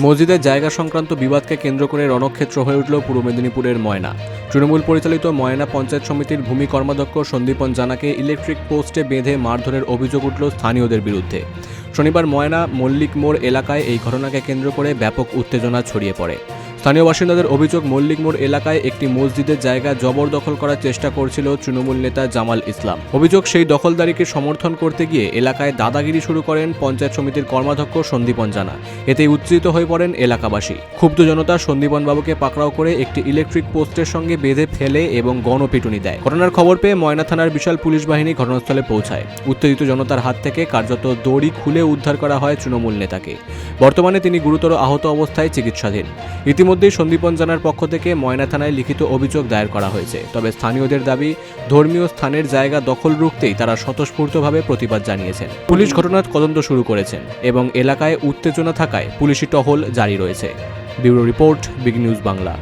মসজিদের জায়গা সংক্রান্ত বিবাদকে কেন্দ্র করে রণক্ষেত্র হয়ে উঠল পূর্ব মেদিনীপুরের ময়না। তৃণমূল পরিচালিত ময়না পঞ্চায়েত সমিতির ভূমি কর্মাধ্যক্ষ সন্দীপন জানাকে ইলেকট্রিক পোস্টে বেঁধে মারধরের অভিযোগ উঠল স্থানীয়দের বিরুদ্ধে। শনিবার ময়না মল্লিক মোড় এলাকায় এই ঘটনাকে কেন্দ্র করে ব্যাপক উত্তেজনা ছড়িয়ে পড়ে। স্থানীয় বাসিন্দাদের অভিযোগ, মল্লিক মোড় এলাকায় একটি মসজিদের জায়গা জবরদখল করার চেষ্টা করছিল তৃণমূল নেতা জামাল ইসলাম। অভিযোগ, সেই দখলদারিকে সমর্থন করতে গিয়ে এলাকায় দাদাগিরি শুরু করেন পঞ্চায়েত সমিতির কর্মাধ্যক্ষ সন্দীপন জানা। এতেই উত্তেজিত হয়ে পড়েন এলাকাবাসী। ক্ষুব্ধ জনতা সন্দীপন বাবুকে পাকড়াও করে একটি ইলেকট্রিক পোস্টের সঙ্গে বেঁধে ফেলে এবং গণপিটুনি দেয়। ঘটনার খবর পেয়ে ময়না থানার বিশাল পুলিশ বাহিনী ঘটনাস্থলে পৌঁছায়। উত্তেজিত জনতার হাত থেকে কার্যত দড়ি খুলে উদ্ধার করা হয় তৃণমূল নেতাকে। বর্তমানে তিনি গুরুতর আহত অবস্থায় চিকিৎসাধীন। ইতিমধ্যেই সন্দীপন জানার পক্ষ থেকে ময়না থানায় লিখিত অভিযোগ দায়ের করা হয়েছে। তবে স্থানীয়দের দাবি, ধর্মীয় স্থানের জায়গা দখল রুখতেই তারা স্বতঃস্ফূর্তভাবে প্রতিবাদ জানিয়েছেন। পুলিশ ঘটনার তদন্ত শুরু করেছেন এবং এলাকায় উত্তেজনা থাকায় পুলিশি টহল জারি রয়েছে। Bureau report, big news Bangla.